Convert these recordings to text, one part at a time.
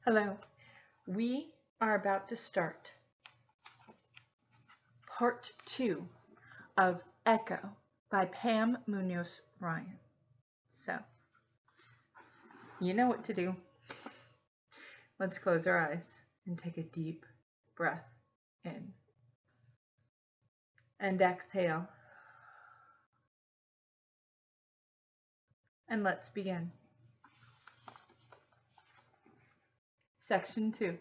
Hello. We are about to start part 2 of Echo by Pam Munoz Ryan. So, you know what to do. Let's close our eyes and take a deep breath in and exhale. And let's begin. Section 2.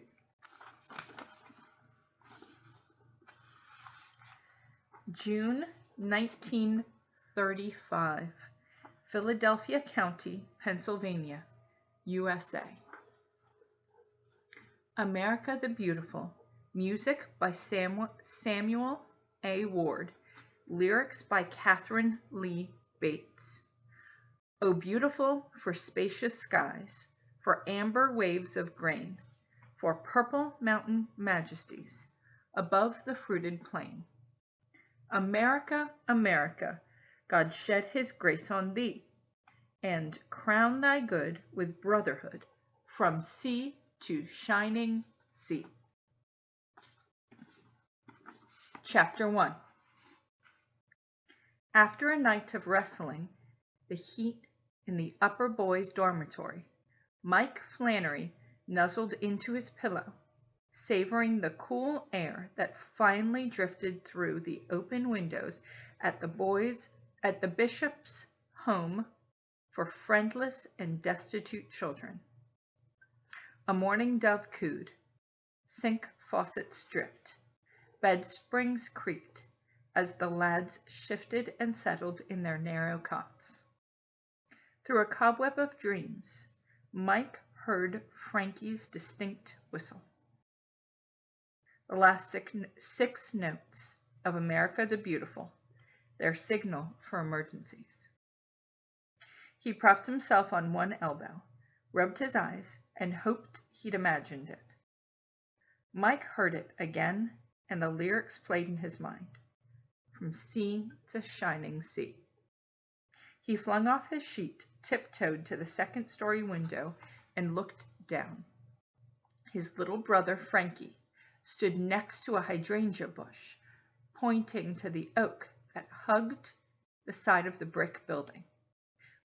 June 1935, Philadelphia County, Pennsylvania, USA. America the Beautiful. Music by Samuel A. Ward. Lyrics by Catherine Lee Bates. O beautiful for spacious skies, for amber waves of grain, for purple mountain majesties, above the fruited plain. America, America, God shed his grace on thee, and crown thy good with brotherhood from sea to shining sea. Chapter 1. After a night of wrestling, the heat in the upper boys' dormitory, Mike Flannery nuzzled into his pillow, savoring the cool air that finally drifted through the open windows at the bishop's home for friendless and destitute children. A morning dove cooed, sink faucets dripped, bed springs creaked as the lads shifted and settled in their narrow cots. Through a cobweb of dreams, Mike heard Frankie's distinct whistle. The last six notes of America the Beautiful, their signal for emergencies. He propped himself on one elbow, rubbed his eyes, and hoped he'd imagined it. Mike heard it again, and the lyrics played in his mind. From sea to shining sea. He flung off his sheet, tiptoed to the second-story window, and looked down. His little brother, Frankie, stood next to a hydrangea bush, pointing to the oak that hugged the side of the brick building.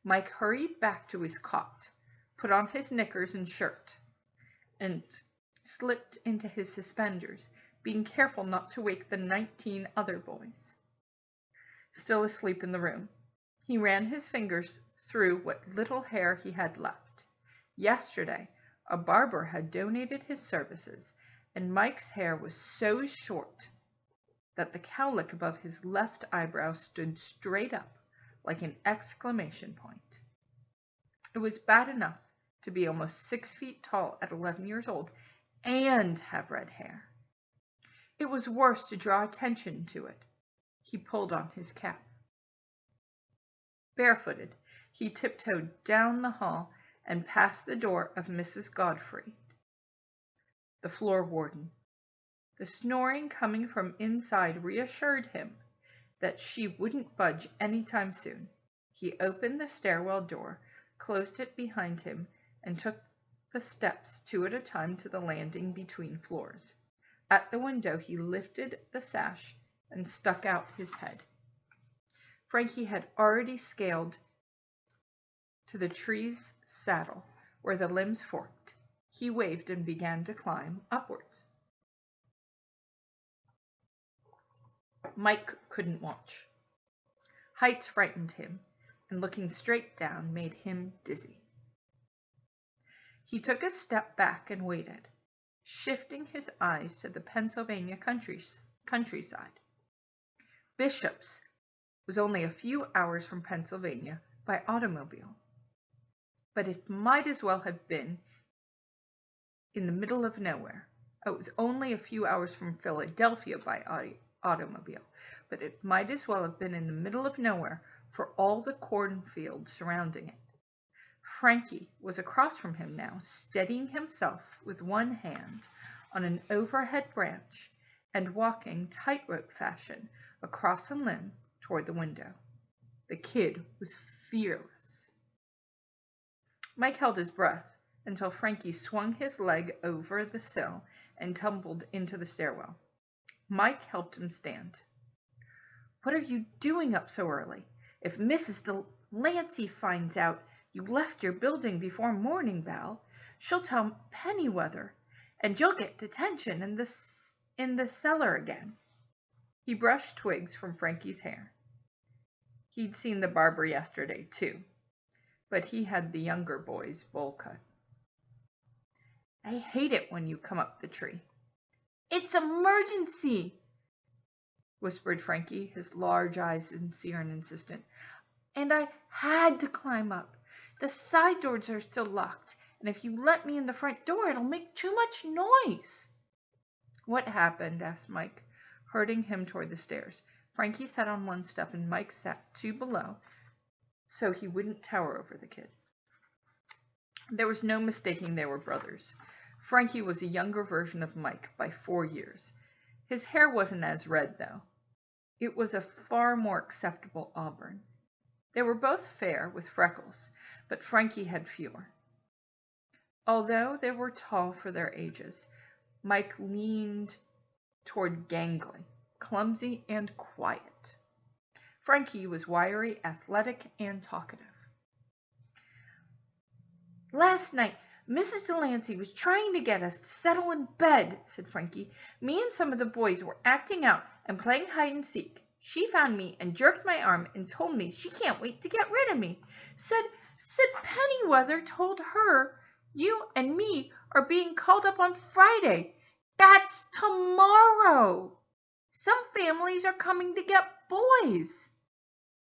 Mike hurried back to his cot, put on his knickers and shirt, and slipped into his suspenders, being careful not to wake the 19 other boys. Still asleep in the room, he ran his fingers through what little hair he had left. Yesterday, a barber had donated his services, and Mike's hair was so short that the cowlick above his left eyebrow stood straight up like an exclamation point. It was bad enough to be almost 6 feet tall at 11 years old and have red hair. It was worse to draw attention to it. He pulled on his cap. Barefooted, he tiptoed down the hall and past the door of Mrs. Godfrey, the floor warden. The snoring coming from inside reassured him that she wouldn't budge any time soon. He opened the stairwell door, closed it behind him, and took the steps 2 at a time to the landing between floors. At the window, he lifted the sash and stuck out his head. Frankie had already scaled to the tree's saddle, where the limbs forked. He waved and began to climb upwards. Mike couldn't watch. Heights frightened him, and looking straight down made him dizzy. He took a step back and waited, shifting his eyes to the Pennsylvania countryside. Bishop's was only a few hours from Pennsylvania by automobile, but it might as well have been in the middle of nowhere. It was only a few hours from Philadelphia by automobile, but it might as well have been in the middle of nowhere for all the cornfields surrounding it. Frankie was across from him now, steadying himself with one hand on an overhead branch and walking tightrope fashion across a limb toward the window. The kid was fearless. Mike held his breath until Frankie swung his leg over the sill and tumbled into the stairwell. Mike helped him stand. "What are you doing up so early? If Mrs. Delancey finds out you left your building before morning, Val, she'll tell Pennyweather, and you'll get detention in the cellar again." He brushed twigs from Frankie's hair. He'd seen the barber yesterday, too, but he had the younger boy's bowl cut. "I hate it when you come up the tree." "It's emergency," whispered Frankie, his large eyes sincere and insistent. "And I had to climb up. The side doors are still locked, and if you let me in the front door, it'll make too much noise." "What happened?" asked Mike, herding him toward the stairs. Frankie sat on one step and Mike sat two below, so he wouldn't tower over the kid. There was no mistaking they were brothers. Frankie was a younger version of Mike by 4 years. His hair wasn't as red, though. It was a far more acceptable auburn. They were both fair, with freckles, but Frankie had fewer. Although they were tall for their ages, Mike leaned toward gangly, clumsy, and quiet. Frankie was wiry, athletic, and talkative. "Last night, Mrs. Delancey was trying to get us to settle in bed," said Frankie. "Me and some of the boys were acting out and playing hide and seek. She found me and jerked my arm and told me she can't wait to get rid of me. Said Pennyweather told her you and me are being called up on Friday. That's tomorrow. Some families are coming to get boys."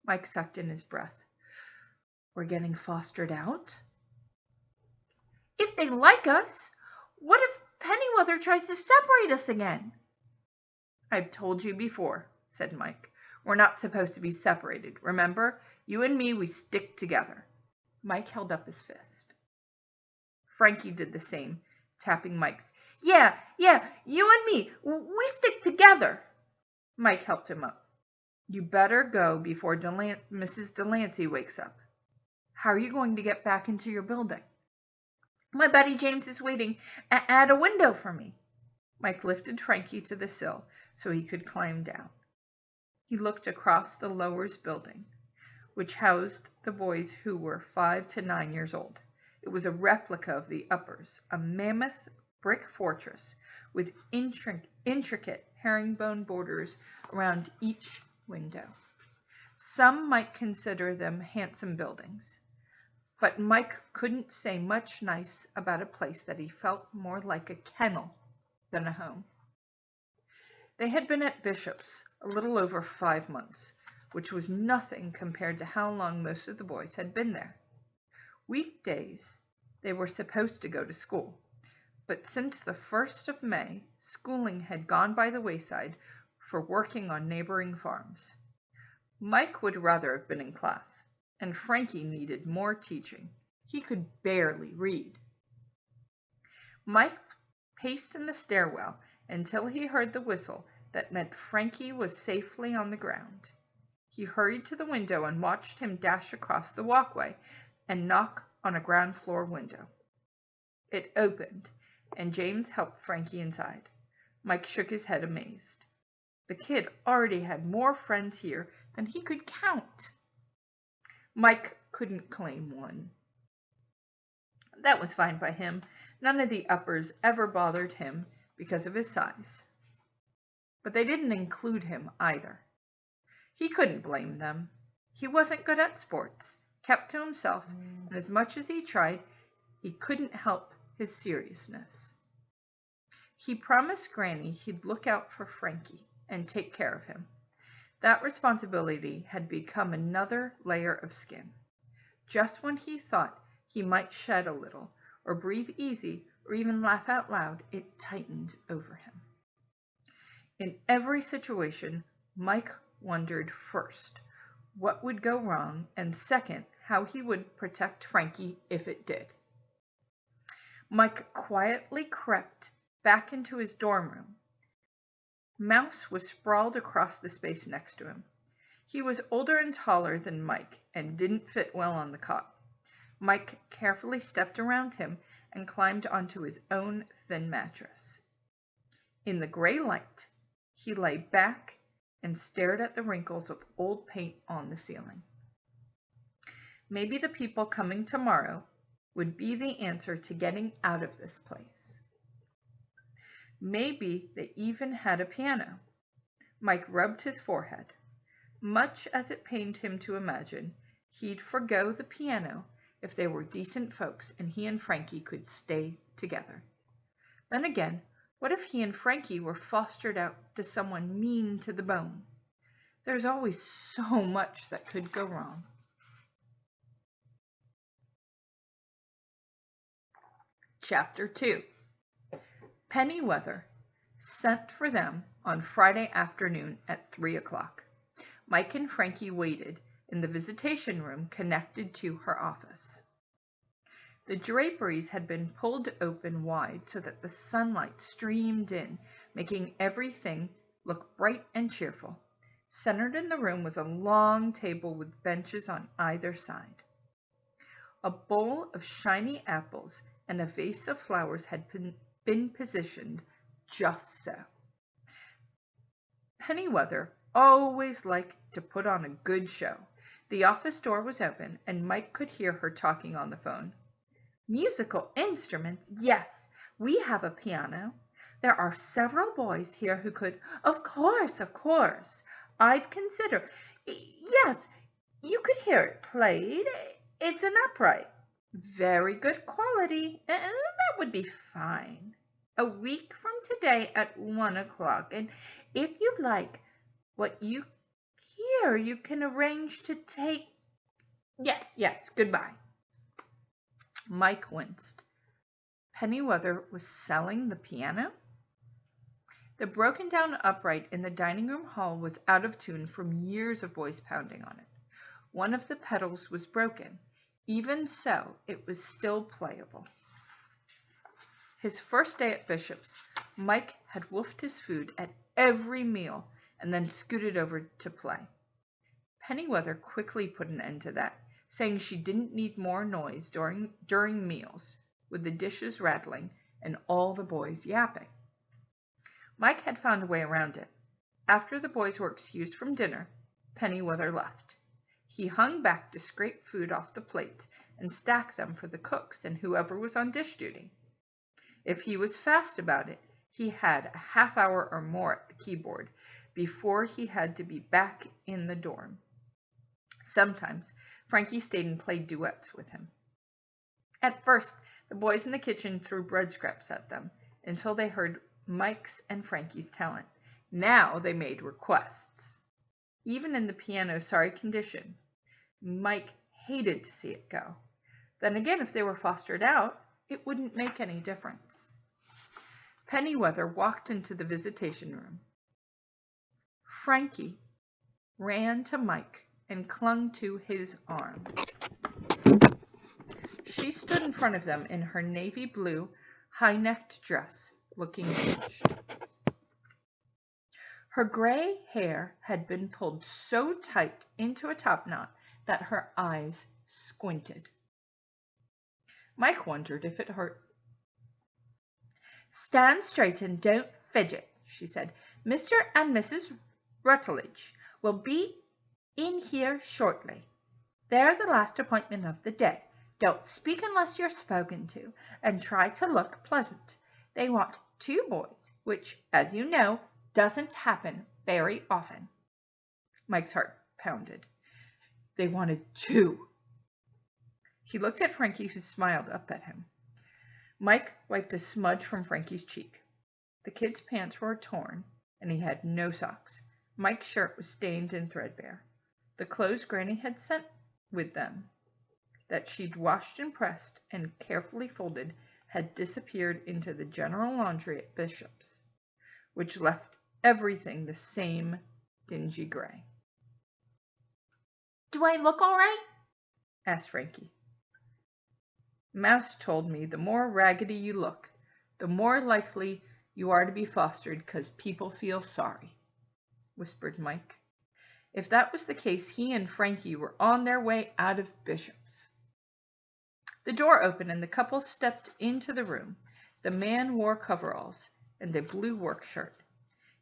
Mike sucked in his breath. "We're getting fostered out?" "If they like us. What if Pennyweather tries to separate us again?" "I've told you before," said Mike. "We're not supposed to be separated. Remember? You and me, we stick together." Mike held up his fist. Frankie did the same, tapping Mike's. Yeah, you and me, we stick together." Mike helped him up. "You better go before Mrs. Delancey wakes up." "How are you going to get back into your building?" "My buddy James is waiting at a window for me." Mike lifted Frankie to the sill so he could climb down. He looked across the lowers building, which housed the boys who were 5 to 9 years old. It was a replica of the uppers, a mammoth brick fortress with intricate herringbone borders around each window. Some might consider them handsome buildings, but Mike couldn't say much nice about a place that he felt more like a kennel than a home. They had been at Bishop's a little over 5 months, which was nothing compared to how long most of the boys had been there. Weekdays, they were supposed to go to school, but since the 1st of May, schooling had gone by the wayside for working on neighboring farms. Mike would rather have been in class, and Frankie needed more teaching. He could barely read. Mike paced in the stairwell until he heard the whistle that meant Frankie was safely on the ground. He hurried to the window and watched him dash across the walkway and knock on a ground floor window. It opened, and James helped Frankie inside. Mike shook his head amazed. The kid already had more friends here than he could count. Mike couldn't claim one. That was fine by him. None of the uppers ever bothered him because of his size. But they didn't include him either. He couldn't blame them. He wasn't good at sports, kept to himself, and as much as he tried, he couldn't help his seriousness. He promised Granny he'd look out for Frankie and take care of him. That responsibility had become another layer of skin. Just when he thought he might shed a little, or breathe easy, or even laugh out loud, it tightened over him. In every situation, Mike wondered first what would go wrong, and second, how he would protect Frankie if it did. Mike quietly crept back into his dorm room. Mouse was sprawled across the space next to him. He was older and taller than Mike and didn't fit well on the cot. Mike carefully stepped around him and climbed onto his own thin mattress. In the gray light, he lay back and stared at the wrinkles of old paint on the ceiling. Maybe the people coming tomorrow would be the answer to getting out of this place. Maybe they even had a piano. Mike rubbed his forehead. Much as it pained him to imagine, he'd forgo the piano if they were decent folks and he and Frankie could stay together. Then again, what if he and Frankie were fostered out to someone mean to the bone? There's always so much that could go wrong. Chapter 2. Pennyweather sent for them on Friday afternoon at 3 o'clock. Mike and Frankie waited in the visitation room connected to her office. The draperies had been pulled open wide so that the sunlight streamed in, making everything look bright and cheerful. Centered in the room was a long table with benches on either side. A bowl of shiny apples and a vase of flowers had been positioned just so. Pennyweather always liked to put on a good show. The office door was open, and Mike could hear her talking on the phone. Musical instruments? Yes, we have a piano. There are several boys here who could. Of course. I'd consider. Yes, you could hear it played. It's an upright. Very good quality. That would be fine. A week from today at 1 o'clock. And if you like what you hear, you can arrange to take. Yes, goodbye. Mike winced. Pennyweather was selling the piano? The broken-down upright in the dining room hall was out of tune from years of voice pounding on it. One of the pedals was broken. Even so, it was still playable. His first day at Bishop's, Mike had wolfed his food at every meal and then scooted over to play. Pennyweather quickly put an end to that, saying she didn't need more noise during meals, with the dishes rattling and all the boys yapping. Mike had found a way around it. After the boys were excused from dinner, Pennyweather left. He hung back to scrape food off the plates and stack them for the cooks and whoever was on dish duty. If he was fast about it, he had a half hour or more at the keyboard before he had to be back in the dorm. Sometimes Frankie stayed and played duets with him. At first, the boys in the kitchen threw bread scraps at them until they heard Mike's and Frankie's talent. Now they made requests. Even in the piano's sorry condition, Mike hated to see it go. Then again, if they were fostered out, it wouldn't make any difference. Pennyweather walked into the visitation room. Frankie ran to Mike and clung to his arm. She stood in front of them in her navy blue, high-necked dress, looking aged. Her gray hair had been pulled so tight into a top knot that her eyes squinted. Mike wondered if it hurt. "Stand straight and don't fidget," she said. "Mr. and Mrs. Rutledge will be in here shortly. They're the last appointment of the day. Don't speak unless you're spoken to, and try to look pleasant. They want 2 boys, which, as you know, doesn't happen very often." Mike's heart pounded. They wanted 2. He looked at Frankie, who smiled up at him. Mike wiped a smudge from Frankie's cheek. The kid's pants were torn, and he had no socks. Mike's shirt was stained and threadbare. The clothes Granny had sent with them, that she'd washed and pressed and carefully folded, had disappeared into the general laundry at Bishop's, which left everything the same dingy gray. "Do I look all right?" asked Frankie. "Mouse told me the more raggedy you look, the more likely you are to be fostered 'cause people feel sorry," whispered Mike. If that was the case, he and Frankie were on their way out of Bishop's. The door opened and the couple stepped into the room. The man wore coveralls and a blue work shirt.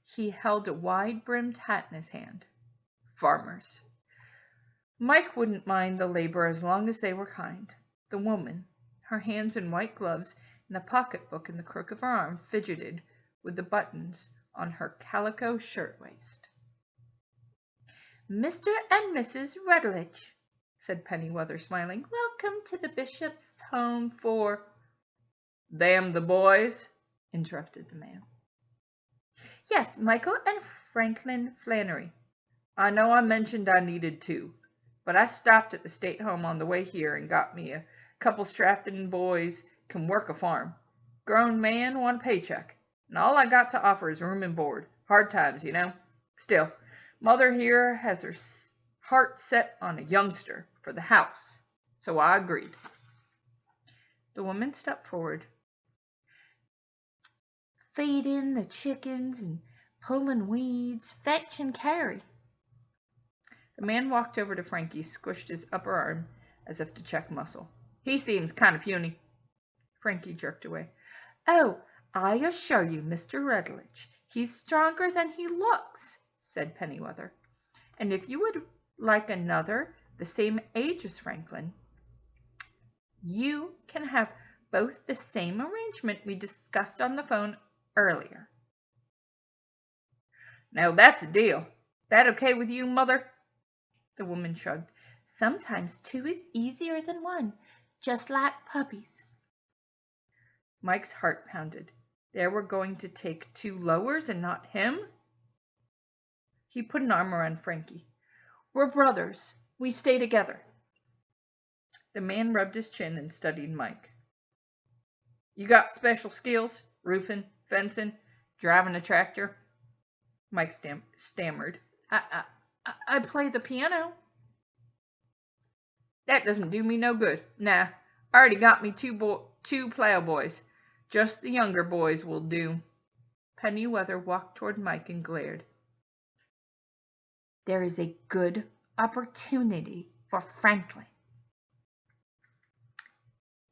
He held a wide-brimmed hat in his hand. Farmers. Mike wouldn't mind the labor as long as they were kind. The woman, her hands in white gloves and a pocketbook in the crook of her arm, fidgeted with the buttons on her calico shirtwaist. "Mr. and Mrs. Rutledge," said Pennyweather, smiling. "Welcome to the bishop's home for—" "Damn the boys," interrupted the man. "Yes, Michael and Franklin Flannery. I know I mentioned I needed two, but I stopped at the state home on the way here and got me a couple strapping boys can work a farm. Grown man, one paycheck, and all I got to offer is room and board. Hard times, you know. Still, Mother here has her heart set on a youngster for the house, so I agreed." The woman stepped forward. "Feeding the chickens and pulling weeds, fetch and carry." The man walked over to Frankie, squished his upper arm as if to check muscle. "He seems kind of puny." Frankie jerked away. "Oh, I assure you, Mr. Rutledge, he's stronger than he looks," said Pennyweather. "And if you would like another the same age as Franklin, you can have both the same arrangement we discussed on the phone earlier." "Now that's a deal. That okay with you, Mother?" The woman shrugged. "Sometimes two is easier than one, just like puppies." Mike's heart pounded. They were going to take two lowers and not him? He put an arm around Frankie. "We're brothers. We stay together." The man rubbed his chin and studied Mike. "You got special skills? Roofing, fencing, driving a tractor?" Mike stammered. I play the piano." "That doesn't do me no good. Nah, I already got me two plowboys. Just the younger boys will do." Pennyweather walked toward Mike and glared. "There is a good opportunity for Franklin."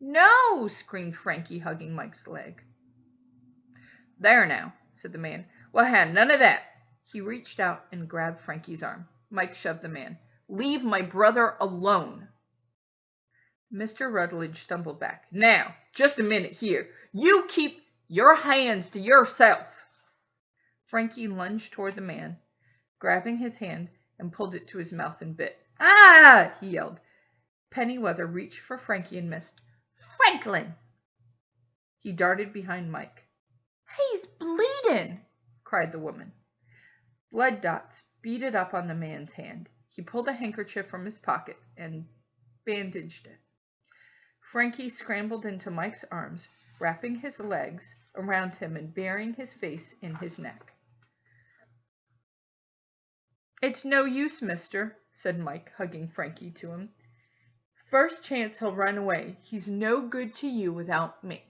"No!" screamed Frankie, hugging Mike's leg. "There now," said the man. "We'll have none of that." He reached out and grabbed Frankie's arm. Mike shoved the man. "Leave my brother alone." Mr. Rutledge stumbled back. "Now, just a minute here. You keep your hands to yourself." Frankie lunged toward the man, grabbing his hand and pulled it to his mouth and bit. "Ah!" he yelled. Pennyweather reached for Frankie and missed. "Franklin!" He darted behind Mike. "He's bleeding!" cried the woman. Blood dots beaded up on the man's hand. He pulled a handkerchief from his pocket and bandaged it. Frankie scrambled into Mike's arms, wrapping his legs around him and burying his face in his neck. "It's no use, mister," said Mike, hugging Frankie to him. "First chance he'll run away. He's no good to you without me."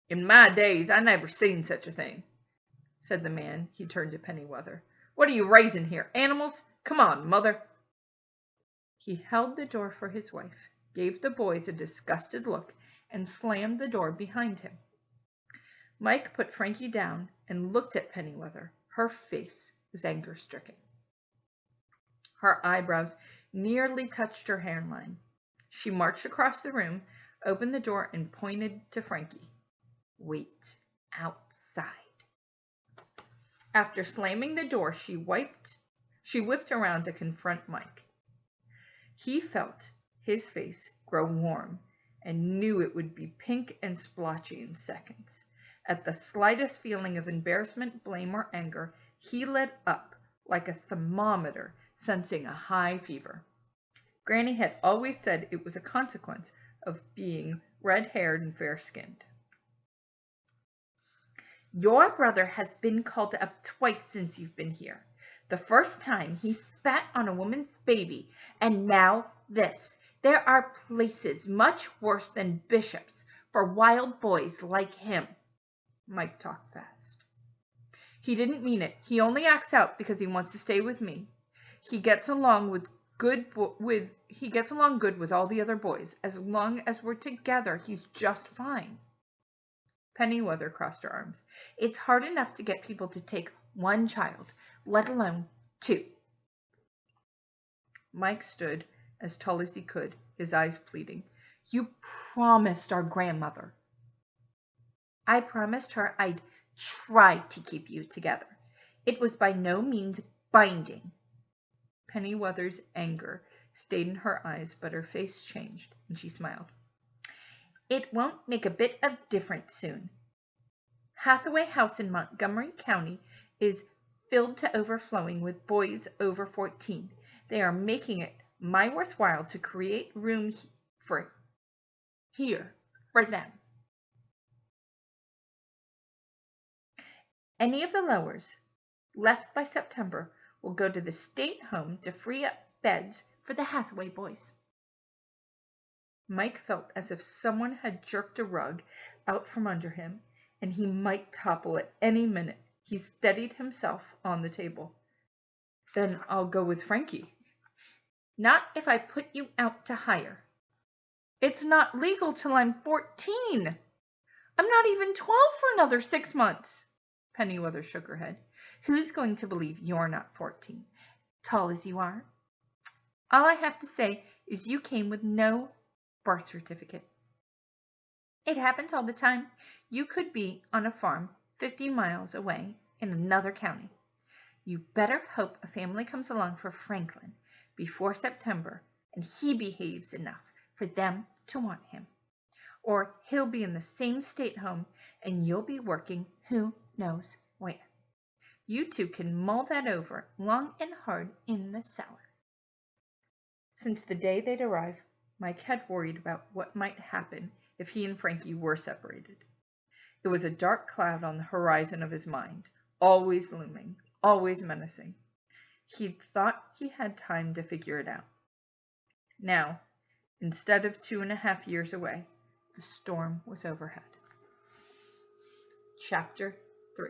"In my days, I never seen such a thing," said the man. He turned to Pennyweather. "What are you raising here? Animals? Come on, Mother." He held the door for his wife, gave the boys a disgusted look, and slammed the door behind him. Mike put Frankie down and looked at Pennyweather. Her face was anger-stricken. Her eyebrows nearly touched her hairline. She marched across the room, opened the door, and pointed to Frankie. "Wait outside." After slamming the door, she whipped around to confront Mike. He felt his face grow warm and knew it would be pink and splotchy in seconds. At the slightest feeling of embarrassment, blame, or anger, he lit up like a thermometer sensing a high fever. Granny had always said it was a consequence of being red-haired and fair-skinned. "Your brother has been called up twice since you've been here. The first time he spat on a woman's baby, and now this. There are places much worse than Bishop's for wild boys like him." Mike talked fast. "He didn't mean it. He only acts out because he wants to stay with me. He gets along with he gets along good with all the other boys. As long as we're together, he's just fine. Pennyweather crossed her arms. It's hard enough to get people to take one child, let alone two. Mike stood as tall as he could, his eyes pleading. You promised our grandmother. I promised her I'd try to keep you together. It was by no means binding. Pennyweather's anger stayed in her eyes, but her face changed, and she smiled. It won't make a bit of difference soon. Hathaway House in Montgomery County is filled to overflowing with boys over 14. They are making it my worthwhile to create room for them. Any of the lowers left by September will go to the state home to free up beds for the Hathaway boys. Mike felt as if someone had jerked a rug out from under him, and he might topple at any minute. He steadied himself on the table. Then I'll go with Frankie. Not if I put you out to hire. It's not legal till I'm 14. I'm not even 12 for another 6 months. Pennyweather shook her head. Who's going to believe you're not 14, tall as you are? All I have to say is you came with no birth certificate. It happens all the time. You could be on a farm 50 miles away in another county. You better hope a family comes along for Franklin before September and he behaves enough for them to want him. Or he'll be in the same state home and you'll be working who knows where. You two can mull that over long and hard in the cellar. Since the day they'd arrived, Mike had worried about what might happen if he and Frankie were separated. It was a dark cloud on the horizon of his mind, always looming, always menacing. He'd thought he had time to figure it out. Now, instead of 2.5 years away, the storm was overhead. Chapter 3